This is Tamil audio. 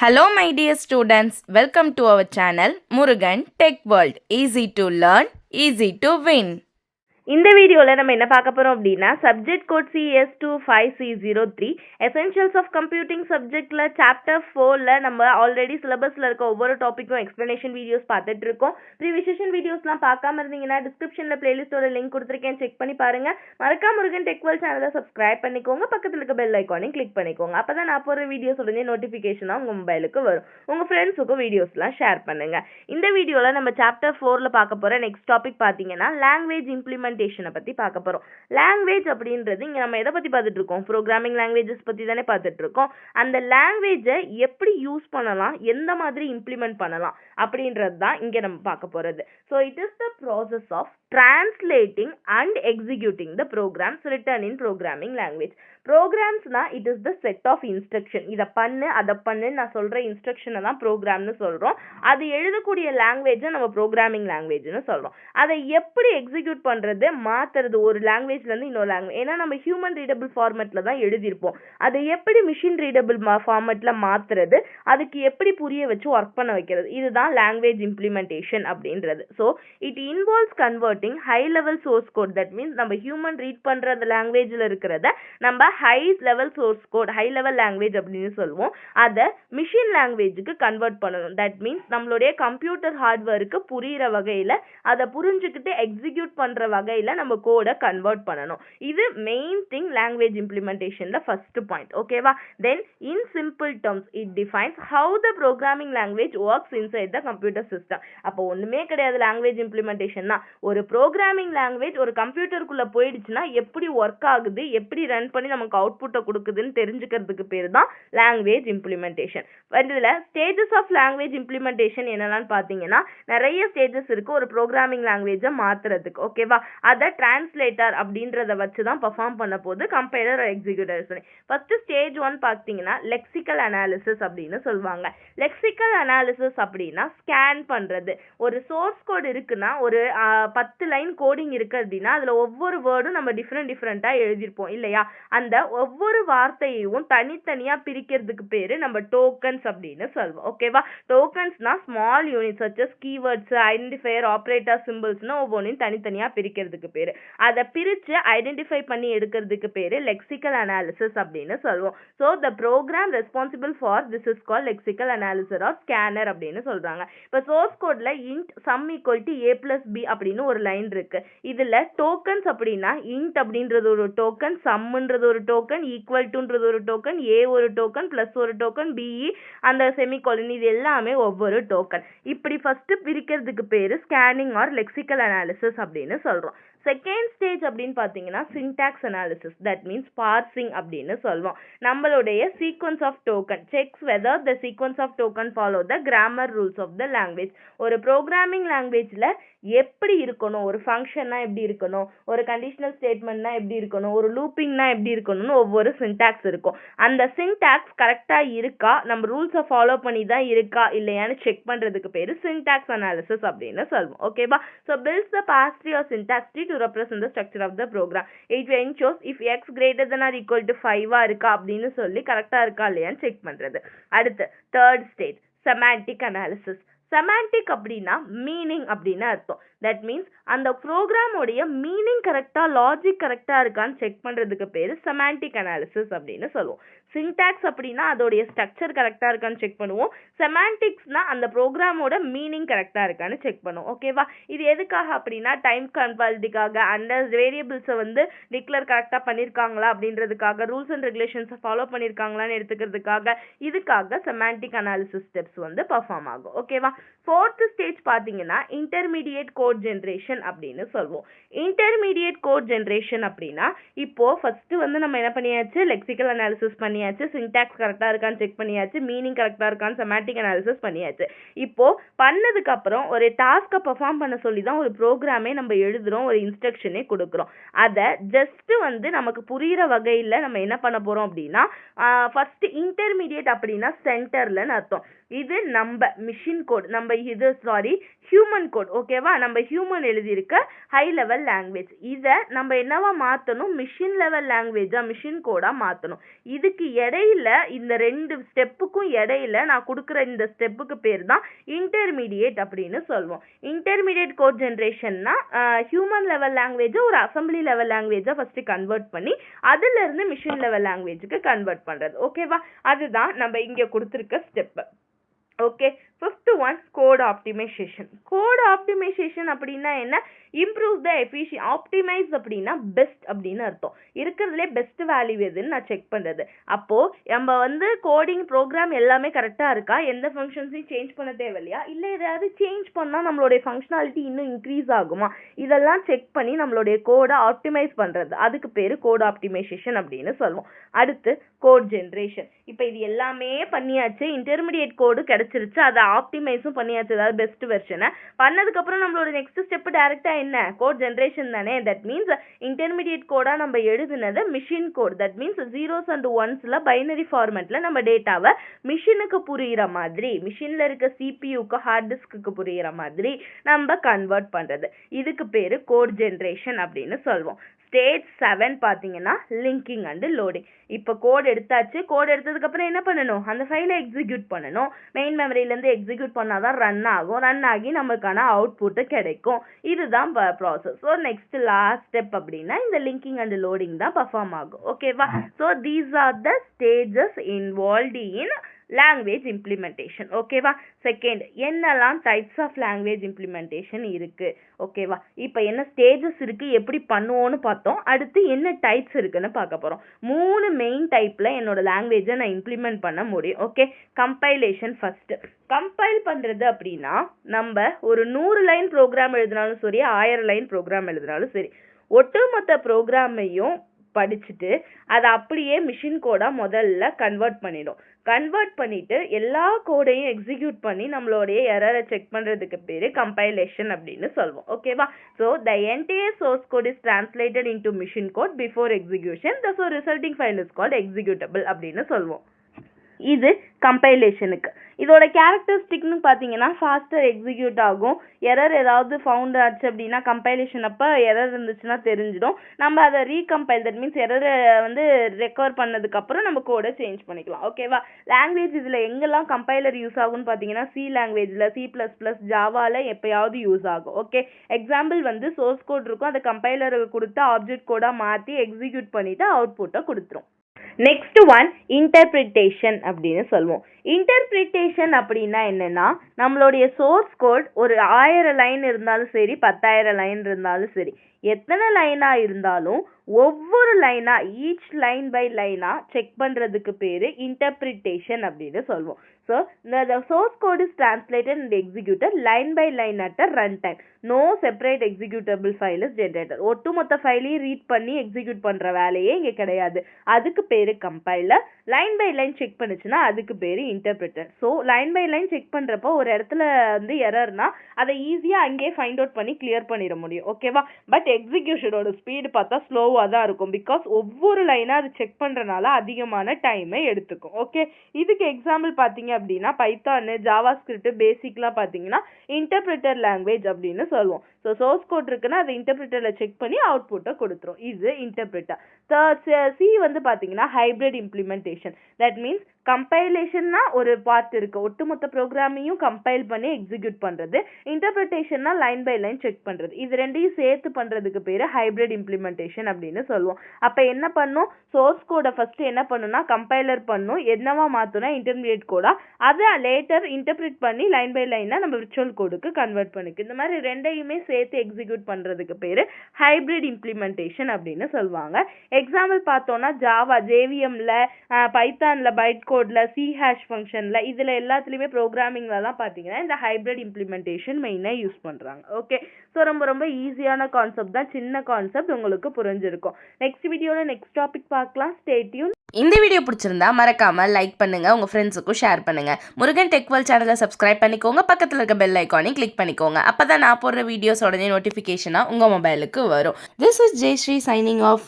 Hello my dear students, welcome to our channel Murugan Tech World. Easy to learn, easy to win. இந்த வீடியோவில் நம்ம என்ன பார்க்க போகிறோம் அப்படின்னா subject code CS25C03 essentials of computing சப்ஜெக்டில் சாப்டர் 4ல் நம்ம ஆல்ரெடி சிலபஸில் இருக்க ஒவ்வொரு டாப்பிக்கும் எக்ஸ்ப்ளனேஷன் வீடியோஸ் பார்த்துட்டு இருக்கோம். ப்ரீவியஸ் வீடியோஸ்லாம் பார்க்காம இருந்தீங்கன்னா டிஸ்கிரிப்ஷனில் பிளேலிஸ்ட்டோட லிங்க் கொடுத்துருக்கேன், செக் பண்ணி பாருங்கள். மறக்காம முருகன் டெக் வேர்ல்ட் சேனலை சப்ஸ்கிரைப் பண்ணிக்கோங்க, பக்கத்தில் இருக்க பெல் ஐக்கானையும் கிளிக் பண்ணிக்கோங்க. அப்போ தான் நான் போகிற வீடியோஸ் உடனே நோட்டிஃபிகேஷனாக உங்கள் மொபைலுக்கு வரும். உங்கள் ஃப்ரெண்ட்ஸுக்கும் வீடியோஸ்லாம் ஷேர் பண்ணுங்கள். இந்த வீடியோவில் நம்ம சாப்டர் 4ல் பார்க்க போகிற நெக்ஸ்ட் டாபிக் பார்த்தீங்கன்னா லாங்குவேஜ் இம்ப்ளிமெண்ட் பத்தி பார்க்க போறோம். லாங்குவேஜ் அப்படின்றது இங்க நம்ம எதை பத்தி பார்த்துட்டு இருக்கோம்? ப்ரோக்ராமிங் லாங்குவேஜஸ் பத்தி தானே பார்த்துட்டு இருக்கோம். அந்த லாங்குவேஜை எப்படி யூஸ் பண்ணலாம், எந்த மாதிரி இம்ப்ளிமெண்ட் பண்ணலாம் அப்படின்றது தான் இங்க நம்ம பார்க்க போறது. So it is the process of translating and executing the programs written in programming language. ப்ரோக்ராம்ஸ்னா it is the set of instruction. இதை பண்ணு அதை பண்ணு நான் சொல்கிற இன்ஸ்ட்ரக்ஷனை தான் ப்ரோக்ராம்னு சொல்கிறோம். அது எழுதக்கூடிய லாங்குவேஜை நம்ம ப்ரோக்ராமிங் லாங்குவேஜ்னு சொல்கிறோம். அதை எப்படி எக்ஸிக்யூட் பண்ணுறது, மாற்றுறது ஒரு லாங்குவேஜ்லேருந்து இன்னொரு லாங்குவேஜ். ஏன்னா நம்ம ஹியூமன் ரீடபிள் ஃபார்மேட்டில் தான் எழுதியிருப்போம். அதை எப்படி மிஷின் ரீடபிள் ஃபார்மேட்டில் மாற்றுறது, அதுக்கு எப்படி புரிய வச்சு ஒர்க் பண்ண வைக்கிறது, இதுதான் லாங்குவேஜ் இம்ப்ளிமெண்டேஷன் அப்படின்றது. So it involves converting high level source code. That means நம்ம ஹியூமன் ரீட் பண்ணுற அந்த லாங்குவேஜில் இருக்கிறத நம்ம high level source code, high level language அப்படின்னு சொல்லுவோம். அதை மிஷின் லாங்குவேஜுக்கு கன்வெர்ட் பண்ணணும். தட் மீன்ஸ் நம்மளுடைய கம்ப்யூட்டர் ஹார்ட்வேருக்கு புரிகிற வகையில், அதை புரிஞ்சுக்கிட்டு எக்ஸிக்யூட் பண்ணுற வகையில் நம்ம கோடை கன்வெர்ட் பண்ணணும். இது மெயின் திங் லாங்குவேஜ் இம்ப்ளிமெண்டேஷனில் ஃபர்ஸ்ட் பாயிண்ட். ஓகேவா? Then in simple terms it defines how the programming language works inside the computer system. அப்போ ஒன்றுமே கிடையாது லாங்குவேஜ் இம்ப்ளிமெண்டேஷன்னா, ஒரு ப்ரோக்ராமிங் லாங்குவேஜ் ஒரு கம்ப்யூட்டருக்குள்ளே போயிடுச்சுன்னா எப்படி ஒர்க் ஆகுது, எப்படி ரன் பண்ணி நமக்கு அவுட்புட்டை கொடுக்குதுன்னு தெரிஞ்சுக்கிறதுக்கு பேர் தான் லாங்குவேஜ் இம்ப்ளிமெண்டேஷன். இதில் ஸ்டேஜஸ் ஆஃப் லாங்குவேஜ் இம்ப்ளிமெண்டேஷன் என்னென்னு பார்த்தீங்கன்னா நிறைய ஸ்டேஜஸ் இருக்கு ஒரு ப்ரோக்ராமிங் லாங்குவேஜை மாற்றுறதுக்கு. ஓகேவா? அதை டிரான்ஸ்லேட்டர் அப்படின்றத வச்சு தான் பர்ஃபார்ம் பண்ண போது கம்பைலர் எக்ஸிக்யூட்டர் சொல்லி. ஃபர்ஸ்ட் ஸ்டேஜ் 1 பார்த்தீங்கன்னா லெக்சிக்கல் அனாலிசிஸ் அப்படின்னு சொல்லுவாங்க. லெக்சிக்கல் அனாலிசிஸ் அப்படின்னா ஸ்கேன் பண்ணுறது. ஒரு சோர்ஸ் கோட் இருக்குன்னா, ஒரு 10 லைன் கோடிங் இருக்கு அப்படின்னா அதில் ஒவ்வொரு வேர்டும் நம்ம டிஃப்ரெண்ட்டாக எழுதியிருப்போம் இல்லையா? அந்த ஒவ்வொரு வார்த்தையையும் தனித்தனியாக பிரிக்கிறதுக்கு பேர் நம்ம டோக்கன்ஸ் அப்படின்னு சொல்லுவோம். ஓகேவா? டோக்கன்ஸ்னா small unit such as keywords, identifier, operator, சிம்பிள்ஸ்னு ஒவ்வொன்றையும் தனித்தனியாக பிரிக்கிறதுக்கு பேர். அதை பிரித்து ஐடென்டிஃபை பண்ணி எடுக்கிறதுக்கு பேர் லெக்சிக்கல் அனாலிசிஸ் அப்படின்னு சொல்லுவோம். So the program responsible for this is call lexical analysis or scanner அப்படின்னு சொல்கிறாங்க. இப்போ சோர்ஸ் கோடில் int sum equal to a plus b அப்படின்னு ஒரு லைன் இருக்கு. இதில் டோக்கன்ஸ் அப்படின்னா இன்ட் அப்படின்றது ஒரு டோக்கன், சம்ன்றது ஒரு டோக்கன், ஈக்குவல் டுன்றது ஒரு டோக்கன், ஏ ஒரு டோக்கன், பிளஸ் ஒரு டோக்கன், பிஇ அந்த செமிகோலன், இது எல்லாமே ஒவ்வொரு டோக்கன். இப்படி ஃபர்ஸ்ட் பிரிக்கிறதுக்கு பேரு ஸ்கேனிங் ஆர் லெக்சிக்கல் அனாலிசிஸ் அப்படின்னு சொல்றோம். செகண்ட் ஸ்டேஜ் அப்படின்னு பார்த்தீங்கன்னா syntax analysis. That means parsing அப்படின்னு சொல்லுவோம். நம்மளுடைய sequence of token checks whether the sequence of token follow the grammar rules of the language. ஒரு ப்ரோக்ராமிங் லாங்குவேஜில் எப்படி இருக்கணும், ஒரு ஃபங்க்ஷன்னா எப்படி இருக்கணும், ஒரு கண்டிஷனல் ஸ்டேட்மெண்ட்னா எப்படி இருக்கணும், ஒரு லூப்பிங்னா எப்படி இருக்கணும்னு ஒவ்வொரு சின்டாக்ஸ் இருக்கும். அந்த சின்டாக்ஸ் கரெக்டாக இருக்கா, நம்ம ரூல்ஸை ஃபாலோ பண்ணி தான் இருக்கா இல்லையான்னு செக் பண்ணுறதுக்கு பேர் சின்டாக்ஸ் அனாலிசிஸ் அப்படின்னு சொல்லுவோம். ஓகேவா? So builds the parse tree or syntax tree to represent the structure of the program. It ensures if X greater than or equal to 5 இருக்கா அப்படின்னு சொல்லி கரெக்டாக இருக்கா இல்லையான்னு செக் பண்ணுறது. அடுத்து third stage semantic analysis. Semantic அப்படின்னா மீனிங் அப்படின்னு அர்த்தம். தட் மீன்ஸ் அந்த ப்ரோக்ராமோடைய மீனிங் கரெக்டாக, லாஜிக் கரெக்டாக இருக்கான்னு செக் பண்ணுறதுக்கு பேர் செமாண்டிக் அனாலிசிஸ் அப்படின்னு சொல்லுவோம். சின்டாக்ஸ் அப்படின்னா அதோடைய ஸ்ட்ரக்சர் கரெக்டாக இருக்கான்னு செக் பண்ணுவோம். செமாண்டிக்ஸ்னா அந்த ப்ரோக்ராமோட மீனிங் கரெக்டாக இருக்கான்னு செக் பண்ணுவோம். ஓகேவா? இது எதுக்காக அப்படின்னா டைம் கன்வாலிட்டிக்காக, அந்த வேரியபிள்ஸை வந்து டிக்ளேர் கரெக்டாக பண்ணியிருக்காங்களா அப்படின்றதுக்காக, ரூல்ஸ் அண்ட் ரெகுலேஷன்ஸை ஃபாலோ பண்ணியிருக்காங்களான்னு எடுத்துக்கிறதுக்காக, இதுக்காக செமாண்டிக் அனாலிசிஸ் ஸ்டெப்ஸ் வந்து பர்ஃபார்ம் ஆகும். ஓகேவா? ஃபோர்த் ஸ்டேஜ் பார்த்தீங்கன்னா இன்டர்மீடியேட் கோட் ஜென்ரேஷன் அப்படின்னு சொல்லுவோம். இன்டர்மீடியேட் கோட் ஜென்ரேஷன் அப்படின்னா இப்போ ஃபர்ஸ்ட் வந்து நம்ம என்ன பண்ணியாச்சு, லெக்சிக்கல் அனாலிசிஸ் பண்ணியாச்சு, சின்டாக்ஸ் கரெக்டாக இருக்கான்னு செக் பண்ணியாச்சு, மீனிங் கரெக்டாக இருக்கான்னு செமாண்டிக் அனாலிசிஸ் பண்ணியாச்சு. இப்போ பண்ணதுக்கு அப்புறம் ஒரு டாஸ்க்கை பெர்ஃபார்ம் பண்ண சொல்லி தான் ஒரு ப்ரோக்ராமே நம்ம எழுதுறோம், ஒரு இன்ஸ்ட்ரக்ஷனே கொடுக்குறோம். அதை ஜஸ்ட் வந்து நமக்கு புரிகிற வகையில் நம்ம என்ன பண்ண போகிறோம் அப்படின்னா, ஃபர்ஸ்ட் இன்டர்மீடியேட் அப்படின்னா சென்டர்லன்னு அர்த்தம். இது நம்ம மிஷின் கோட், நம்ம இது ஹியூமன் கோட். ஓகேவா? நம்ம ஹியூமன் எழுதியிருக்க ஹை லெவல் லாங்குவேஜ். இதை நம்ம என்னவா மாற்றணும், மிஷின் லெவல் லாங்குவேஜா, மிஷின் கோடா மாற்றணும். இதுக்கு இடையில இந்த 2 ஸ்டெப்புக்கும் இடையில நான் கொடுக்குற இந்த ஸ்டெப்புக்கு பேர் தான் இன்டர்மீடியேட் அப்படின்னு சொல்லுவோம். இன்டர்மீடியேட் கோட் ஜென்ரேஷன்னா ஹியூமன் லெவல் லாங்குவேஜை ஒரு அசம்பிளி லெவல் லாங்குவேஜை ஃபர்ஸ்ட் கன்வெர்ட் பண்ணி அதுல இருந்து மிஷின் லெவல் லாங்குவேஜுக்கு கன்வெர்ட் பண்றது. ஓகேவா? அதுதான் நம்ம இங்க கொடுத்துருக்க step. Okay, fifth one code optimization. Code optimization அப்படின்னா என்ன? Improve the efficient. ஆப்டிமைஸ் அப்படின்னா பெஸ்ட் அப்படின்னு அர்த்தம். இருக்கிறதுலே பெஸ்ட் வேல்யூ எதுன்னு நான் செக் பண்ணுறது. அப்போது நம்ம கோடிங் ப்ரோக்ராம் எல்லாமே கரெக்டாக இருக்கா, எந்த ஃபங்க்ஷன்ஸையும் சேஞ்ச் பண்ண தேவையில்லையா, இல்லை எதாவது சேஞ்ச் பண்ணால் நம்மளுடைய ஃபங்க்ஷனாலிட்டி இன்னும் இன்க்ரீஸ் ஆகுமா, இதெல்லாம் செக் பண்ணி நம்மளுடைய கோடை ஆப்டிமைஸ் பண்ணுறது. அதுக்கு பேர் கோட் ஆப்டிமைசேஷன் அப்படின்னு சொல்லுவோம். அடுத்து கோட் ஜென்ரேஷன். இப்போ இது எல்லாமே பண்ணியாச்சு, இன்டர்மீடியேட் கோடு கிடைச்சிருச்சு, அதை ஆப்டிமைஸும் பண்ணியாச்சு, அதாவது பெஸ்ட் வெர்ஷனை பண்ணதுக்கப்புறம் நம்மளோட நெக்ஸ்ட் ஸ்டெப் டைரெக்டாக என்ன? கோட் ஜென்ரேஷன் தானே. தட் மீன்ஸ் இன்டர்மீடியேட் கோடாக நம்ம எழுதுனது machine code. That means 0s and 1s binary ஃபார்மேட்டில் நம்ம டேட்டாவை மிஷினுக்கு புரிகிற மாதிரி, மிஷினில் இருக்க சிபியூக்கு ஹார்ட் டிஸ்க்கு புரிகிற மாதிரி நம்ம கன்வெர்ட் பண்ணுறது. இதுக்கு பேர் கோட் ஜென்ரேஷன் அப்படின்னு சொல்லுவோம். ஸ்டேஜ் 7 பார்த்தீங்கன்னா லிங்கிங் அண்ட் லோடிங். இப்போ கோட் எடுத்தாச்சு, கோட் எடுத்ததுக்கப்புறம் என்ன பண்ணணும்? அந்த ஃபைலை எக்ஸிக்யூட் பண்ணணும். மெயின் மெமரியிலேருந்து எக்ஸிக்யூட் பண்ணால் தான் ரன் ஆகும். ரன் ஆகி நமக்கான அவுட்புட்டு கிடைக்கும். இதுதான் process. So next last step அப்படின்னா இந்த லிங்கிங் அண்ட் லோடிங் தான் பர்ஃபார்ம் ஆகும். ஓகேவா? So these are the stages involved in language implementation. ஓகேவா? செகண்ட், என்னெல்லாம் டைப்ஸ் ஆஃப் லாங்குவேஜ் இம்ப்ளிமெண்டேஷன் இருக்கு. ஓகேவா? இப்போ என்ன ஸ்டேஜஸ் இருக்கு, எப்படி பண்ணுவோன்னு பார்த்தோம். அடுத்து என்ன டைப்ஸ் இருக்குன்னு பார்க்க போறோம். 3 மெயின் டைப்ல என்னோட லாங்குவேஜை நான் இம்ப்ளிமெண்ட் பண்ண முடியும். Okay, compilation first. கம்பைல் பண்றது அப்படின்னா நம்ம ஒரு 100 லைன் ப்ரோக்ராம் எழுதினாலும் சரி, 1000 லைன் ப்ரோக்ராம் எழுதினாலும் சரி, ஒட்டுமொத்த ப்ரோக்ராமையும் படிச்சுட்டு அதை அப்படியே மிஷின் கோடா முதல்ல கன்வெர்ட் பண்ணிடும். கன்வெர்ட் பண்ணிட்டு எல்லா கோடையும் எக்ஸிக்யூட் பண்ணி நம்மளுடைய எரரை செக் பண்றதுக்கு பேரு கம்பைலேஷன் அப்படின்னு சொல்லுவோம். ஓகேவா? So the entire source code is translated into machine code before execution. So resulting file is called executable அப்படின்னு சொல்லுவோம். இது கம்பைலேஷனுக்கு. இதோட கேரக்டரிஸ்டிக்னு பார்த்தீங்கன்னா ஃபாஸ்டர் எக்ஸிக்யூட் ஆகும். எரர் ஏதாவது ஃபவுண்ட் ஆச்சு அப்படின்னா கம்பைலேஷன் அப்போ எரர் இருந்துச்சுன்னா தெரிஞ்சிடும். நம்ம அதை ரீகம்பைல், தட் மீன்ஸ் எரரை ரெக்கவர் பண்ணதுக்கப்புறம் நம்ம கோடை சேஞ்ச் பண்ணிக்கலாம். ஓகேவா? லாங்குவேஜ் இதில் எங்கெல்லாம் கம்பைலர் யூஸ் ஆகும்னு பார்த்தீங்கன்னா சி லாங்குவேஜில், C++, ஜாவாவில் எப்போயாவது யூஸ் ஆகும். ஓகே, எக்ஸாம்பிள் சோர்ஸ் கோட் இருக்கும், அதை கம்பைலருக்கு கொடுத்து ஆப்ஜெக்ட் கோடாக மாற்றி எக்ஸிக்யூட் பண்ணிவிட்டு அவுட்புட்டை கொடுத்துரும். நெக்ஸ்ட் ஒன் இன்டர்பிரிட்டேஷன் அப்படின்னு சொல்லுவோம். இன்டர்பிரிட்டேஷன் அப்படின்னா என்னன்னா, நம்மளுடைய சோர்ஸ் கோட் ஒரு 1000 லைன் இருந்தாலும் சரி, 10,000 லைன் இருந்தாலும் சரி, எத்தனை லைனா இருந்தாலும் ஒவ்வொரு லைனா, ஈச் லைன் பை லைனா செக் பண்றதுக்கு பேரு இன்டர்பிரிட்டேஷன் அப்படின்னு சொல்லுவோம். So the source code is translated and executed line by line at a runtime. No separate executable file is generated. ஒட்டுமொத்த ஃபைலையும் ரீட் பண்ணி எக்ஸிக்யூட் பண்ற வேலையே இங்க கிடையாது. அதுக்கு பேரு compiler. Line by line check பண்ணுச்சுன்னா அதுக்கு பேரு interpreter. So line by line check பண்றப்போ ஒரு இடத்துல எரர்னா அதை ஈஸியா அங்கேயே ஃபைண்ட் அவுட் பண்ணி கிளியர் பண்ணிட முடியும். ஓகேவா? பட் எக்ஸிக்யூஷனோட ஸ்பீடு பார்த்தா ஸ்லோவா தான் இருக்கும். பிகாஸ் ஒவ்வொரு லைனா அது செக் பண்றதுனால அதிகமான டைமை எடுத்துக்கும். ஓகே, இதுக்கு எக்ஸாம்பிள் பாத்தீங்க அப்படின்னா பைத்தான், ஜாவா ஸ்கிரிப்ட், பேசிக்லாம் பார்த்தீங்கன்னா இன்டர்பிரிட்டர் லாங்குவேஜ் அப்படின்னு சொல்லுவோம். ஸோ சோர்ஸ் கோட் இருக்குன்னா அதை இன்டர்பிரிட்டர்ல செக் பண்ணி அவுட்புட்டை கொடுத்துரும். இது இன்டர்பிரிட்டர். சி பார்த்தீங்கன்னா ஹைபிரிட் இம்ப்ளிமெண்டேஷன். தட் மீன்ஸ் கம்பைலேஷன்னா ஒரு பார்ட் இருக்கு, ஒட்டுமொத்த ப்ரோக்ராமையும் கம்பைல் பண்ணி எக்ஸிக்யூட் பண்றது. இன்டர்பிரிட்டேஷன்னா லைன் பை லைன் செக் பண்றது. இது ரெண்டையும் சேர்த்து பண்றதுக்கு பேரு ஹைபிரிட் இம்ப்ளிமெண்டேஷன் அப்படின்னு சொல்லுவோம். அப்ப என்ன பண்ணும், சோர்ஸ் கோடை ஃபர்ஸ்ட் என்ன பண்ணும்னா கம்பைலர் பண்ணும், என்னவா மாத்தோம்னா இன்டர்மீடியேட் கோடா, அதை லேட்டர் இன்டர்பிரிட் பண்ணி லைன் பை லைனா நம்ம விர்ச்சுவல் கோடுக்கு கன்வெர்ட் பண்ணிக்கு. இந்த மாதிரி ரெண்டையுமே சேர்த்து எக்ஸிக்யூட் பண்றதுக்கு பேரு ஹைபிரிட் இம்ப்ளிமெண்டேஷன் அப்படின்னு சொல்லுவாங்க. எக்ஸாம்பிள் பார்த்தோம்னா ஜாவா, ஜேவிஎம்ல, பைத்தான்ல, பைட் கோட்ல, சி ஹேஷ் ஃபங்க்ஷன்ல, இதுல எல்லாத்துலயுமே ப்ரோக்ராமிங்லலாம் பார்த்தீங்கன்னா இந்த ஹைபிரிட் இம்ப்ளிமெண்டேஷன் மெயினா யூஸ் பண்றாங்க. ஓகே, ஸோ ரொம்ப ரொம்ப ஈஸியான கான்செப்ட் தான், சின்ன கான்செப்ட் உங்களுக்கு புரிஞ்சிருக்கும். நெக்ஸ்ட் வீடியோல நெக்ஸ்ட் டாபிக் பார்க்கலாம். Stay tune. இந்த வீடியோ பிடிச்சிருந்தா மறக்காம லைக் பண்ணுங்க, உங்க ஃப்ரெண்ட்ஸுக்கும் ஷேர் பண்ணுங்க. முருகன் டெக் வேர்ல்ட் சேனலை சப்ஸ்கிரைப் பண்ணிக்கோங்க, பக்கத்தில் இருக்க பெல் ஐக்கானையும் கிளிக் பண்ணிக்கோங்க. அப்பதான் நான் போடுற வீடியோஸ் உடனே நோட்டிஃபிகேஷனா உங்க மொபைலுக்கு வரும். This is Jayashree signing of.